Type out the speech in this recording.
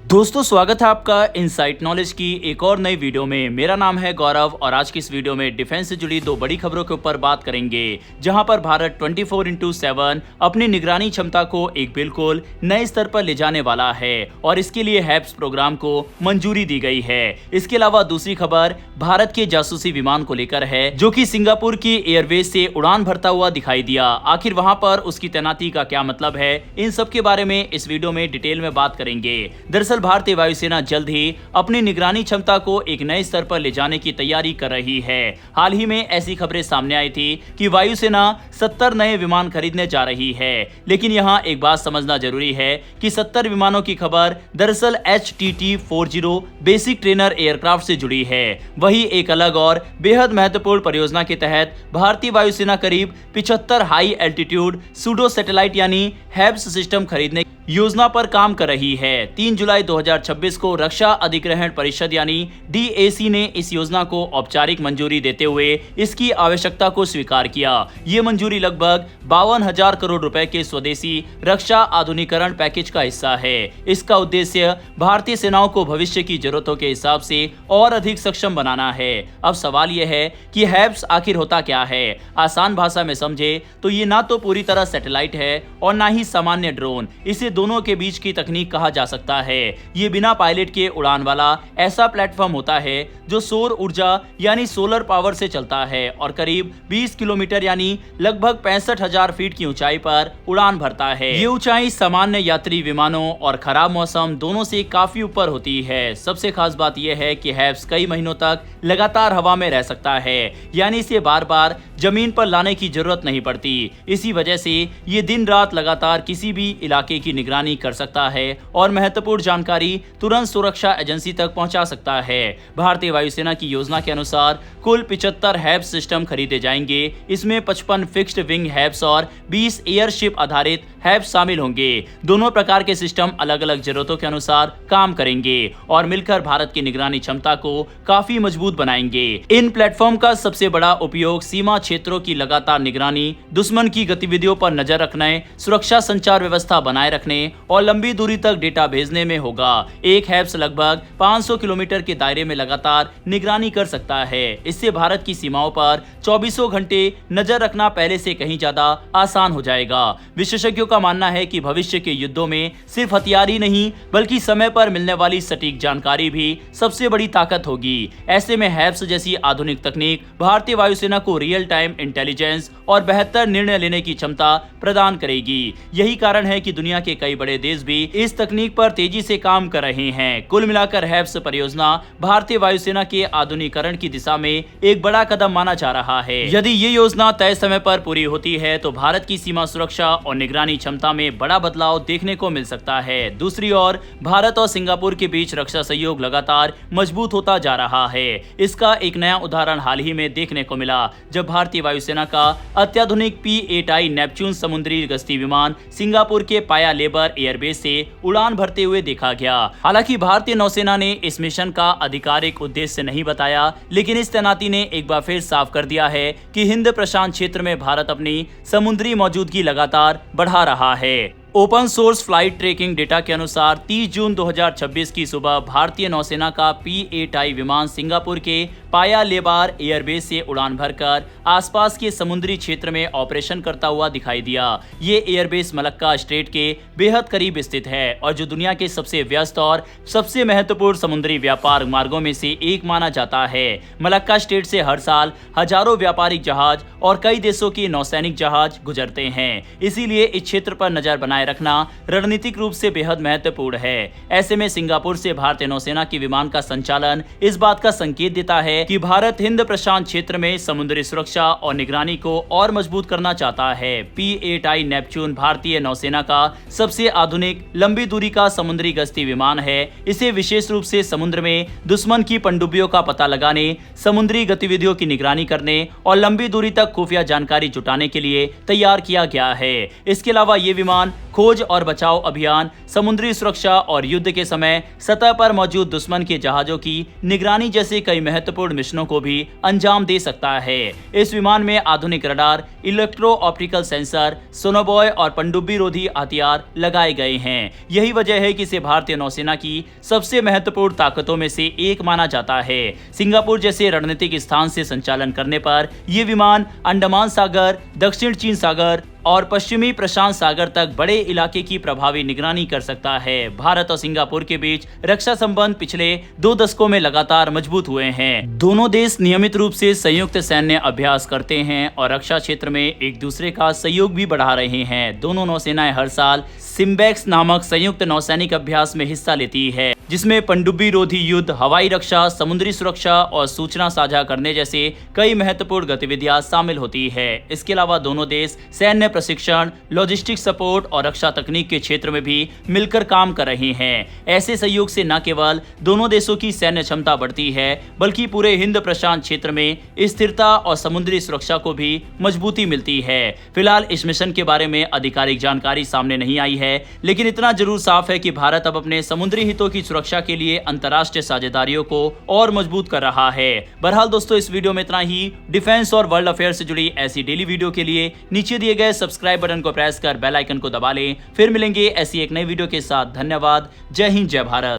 दोस्तों स्वागत है आपका इनसाइट नॉलेज की एक और नई वीडियो में। मेरा नाम है गौरव और आज की इस वीडियो में डिफेंस से जुड़ी दो बड़ी खबरों के ऊपर बात करेंगे, जहां पर भारत 24x7 अपनी निगरानी क्षमता को एक बिल्कुल नए स्तर पर ले जाने वाला है और इसके लिए हैप्स प्रोग्राम को मंजूरी दी गई है। इसके अलावा दूसरी खबर भारत के जासूसी विमान को लेकर है, जो कि सिंगापुर की एयरवेज से उड़ान भरता हुआ दिखाई दिया। आखिर वहां पर उसकी तैनाती का क्या मतलब है, इन सब के बारे में इस वीडियो में डिटेल में बात करेंगे। दरअसल भारतीय वायुसेना जल्द ही अपनी निगरानी क्षमता को एक नए स्तर पर ले जाने की तैयारी कर रही है। हाल ही में ऐसी खबरें सामने आई थी कि वायुसेना 70 नए विमान खरीदने जा रही है, लेकिन यहां एक बात समझना जरूरी है कि 70 विमानों की खबर दरअसल HTT-40 बेसिक ट्रेनर एयरक्राफ्ट से जुड़ी है। वही एक अलग और बेहद महत्वपूर्ण परियोजना के तहत भारतीय वायुसेना करीब 75 हाई एल्टीट्यूड सूडो सैटेलाइट यानी हैब्स सिस्टम खरीदने योजना पर काम कर रही है। 3 जुलाई 2026 को रक्षा अधिग्रहण परिषद यानी DAC ने इस योजना को औपचारिक मंजूरी देते हुए इसकी आवश्यकता को स्वीकार किया। ये मंजूरी लगभग 52,000 करोड़ रुपए के स्वदेशी रक्षा आधुनिकीकरण पैकेज का हिस्सा है। इसका उद्देश्य भारतीय सेनाओं को भविष्य की जरूरतों के हिसाब से और अधिक सक्षम बनाना है। अब सवाल यह है कि हैब्स आखिर होता क्या है। आसान भाषा में समझे तो ये ना तो पूरी तरह सैटेलाइट है और ना ही सामान्य ड्रोन। इसे दोनों के बीच की तकनीक कहा जा सकता है। ये बिना पायलट के उड़ान वाला ऐसा प्लेटफॉर्म होता है जो सौर ऊर्जा यानी सोलर पावर से चलता है और करीब 20 किलोमीटर यानी लगभग 65,000 फीट की ऊंचाई पर उड़ान भरता है। ये ऊंचाई सामान्य यात्री विमानों और खराब मौसम दोनों से काफी ऊपर होती है। सबसे खास बात यह है कि हैब्स कई महीनों तक लगातार हवा में रह सकता है, यानी इसे बार बार जमीन पर लाने की जरूरत नहीं पड़ती। इसी वजह से ये दिन रात लगातार किसी भी इलाके की निगरानी कर सकता है और महत्वपूर्ण जानकारी तुरंत सुरक्षा एजेंसी तक पहुंचा सकता है। भारतीय वायुसेना की योजना के अनुसार कुल 75 हैब्स सिस्टम खरीदे जाएंगे। इसमें 55 फिक्स्ड विंग हैब्स और 20 एयरशिप आधारित हैब्स शामिल होंगे। दोनों प्रकार के सिस्टम अलग अलग जरूरतों के अनुसार काम करेंगे और मिलकर भारत की निगरानी क्षमता को काफी मजबूत बनाएंगे। इन प्लेटफॉर्म का सबसे बड़ा उपयोग सीमा क्षेत्रों की लगातार निगरानी, दुश्मन की गतिविधियों पर नजर रखने, सुरक्षा संचार व्यवस्था बनाए रखने और लंबी दूरी तक डेटा भेजने में होगा। एक हैब्स लगभग 500 किलोमीटर के दायरे में लगातार निगरानी कर सकता है। इससे भारत की सीमाओं पर 24 घंटे नजर रखना पहले से कहीं ज्यादा आसान हो जाएगा। विशेषज्ञों का मानना है कि भविष्य के युद्धों में सिर्फ हथियार ही नहीं बल्कि समय पर मिलने वाली सटीक जानकारी भी सबसे बड़ी ताकत होगी। ऐसे में हैब्स जैसी आधुनिक तकनीक भारतीय वायुसेना को रियल टाइम इंटेलिजेंस और बेहतर निर्णय लेने की क्षमता प्रदान करेगी। यही कारण है कि दुनिया के कई बड़े देश भी इस तकनीक पर तेजी से काम कर रहे हैं। कुल मिलाकर हैब्स परियोजना भारतीय वायुसेना के आधुनिकीकरण की दिशा में एक बड़ा कदम माना जा रहा है। यदि ये योजना तय समय पर पूरी होती है तो भारत की सीमा सुरक्षा और निगरानी क्षमता में बड़ा बदलाव देखने को मिल सकता है। दूसरी ओर भारत और सिंगापुर के बीच रक्षा सहयोग लगातार मजबूत होता जा रहा है। इसका एक नया उदाहरण हाल ही में देखने को मिला, जब भारतीय वायुसेना का अत्याधुनिक P-8I नेपच्यून समुद्री गश्ती विमान सिंगापुर के पाया लेबर एयरबेस से उड़ान भरते हुए देखा गया। हालांकि भारतीय नौसेना ने इस मिशन का आधिकारिक उद्देश्य नहीं बताया, लेकिन इस तैनाती ने एक बार फिर साफ कर दिया है कि हिंद प्रशांत क्षेत्र में भारत अपनी समुद्री मौजूदगी लगातार बढ़ा रहा है। Open source flight tracking data के अनुसार 30 जून 2026 की सुबह भारतीय नौसेना का P-8I विमान सिंगापुर के पाया लेबार एयरबेस से उड़ान भरकर आसपास के समुद्री क्षेत्र में ऑपरेशन करता हुआ दिखाई दिया। ये एयरबेस मलक्का स्ट्रेट के बेहद करीब स्थित है और जो दुनिया के सबसे व्यस्त और सबसे महत्वपूर्ण समुद्री व्यापार मार्गों में से एक माना जाता है। मलक्का स्ट्रेट से हर साल हजारों व्यापारिक जहाज और कई देशों के नौसैनिक जहाज गुजरते हैं। इसीलिए इस क्षेत्र पर नजर बनाए रखना रणनीतिक रूप से बेहद महत्वपूर्ण है। ऐसे में सिंगापुर से भारतीय नौसेना के विमान का संचालन इस बात का संकेत देता है कि भारत हिंद प्रशांत क्षेत्र में समुद्री सुरक्षा और निगरानी को और मजबूत करना चाहता है। P-8I नेपच्यून भारतीय नौसेना का सबसे आधुनिक लंबी दूरी का समुद्री गश्ती विमान है। इसे विशेष रूप से समुद्र में दुश्मन की पनडुब्बियों का पता लगाने, समुद्री गतिविधियों की निगरानी करने और लंबी दूरी तक खुफिया जानकारी जुटाने के लिए तैयार किया गया है। इसके अलावा ये विमान खोज और बचाव अभियान, समुद्री सुरक्षा और युद्ध के समय सतह पर मौजूद दुश्मन के जहाजों की निगरानी जैसे कई महत्वपूर्ण मिशनों को भी अंजाम दे सकता है। इस विमान में आधुनिक radar, electro optical sensor, sonobuoy और पनडुब्बी रोधी हथियार लगाए गए हैं। यही वजह है कि इसे भारतीय नौसेना की सबसे महत्वपूर्ण ताकतों में से एक माना जाता है। सिंगापुर जैसे रणनीतिक स्थान से संचालन करने पर यह विमान अंडमान सागर, दक्षिण चीन सागर और पश्चिमी प्रशांत सागर तक बड़े इलाके की प्रभावी निगरानी कर सकता है। भारत और सिंगापुर के बीच रक्षा संबंध पिछले 2 दशकों में लगातार मजबूत हुए हैं। दोनों देश नियमित रूप से संयुक्त सैन्य अभ्यास करते हैं और रक्षा क्षेत्र में एक दूसरे का सहयोग भी बढ़ा रहे हैं। दोनों नौसेनाएं हर साल सिम्बेक्स नामक संयुक्त नौसैनिक अभ्यास में हिस्सा लेती है, जिसमें पनडुब्बी रोधी युद्ध, हवाई रक्षा, समुद्री सुरक्षा और सूचना साझा करने जैसे कई महत्वपूर्ण गतिविधियां शामिल होती है। इसके अलावा दोनों देश सैन्य प्रशिक्षण, लॉजिस्टिक सपोर्ट और रक्षा तकनीक के क्षेत्र में भी मिलकर काम कर रहे हैं। ऐसे सहयोग से न केवल दोनों देशों की सैन्य क्षमता बढ़ती है, बल्कि पूरे हिंद प्रशांत क्षेत्र में स्थिरता और समुद्री सुरक्षा को भी मजबूती मिलती है। फिलहाल इस मिशन के बारे में आधिकारिक जानकारी सामने नहीं आई है, लेकिन इतना जरूर साफ है कि भारत अब अपने समुद्री हितों की सुरक्षा के लिए अंतर्राष्ट्रीय साझेदारियों को और मजबूत कर रहा है। बहरहाल दोस्तों, इस वीडियो में इतना ही। डिफेंस और वर्ल्ड अफेयर से जुड़ी ऐसी डेली वीडियो के लिए नीचे दिए गए सब्सक्राइब बटन को प्रेस कर बेल आइकन को दबा लें। फिर मिलेंगे ऐसी एक नई वीडियो के साथ। धन्यवाद। जय हिंद, जय भारत।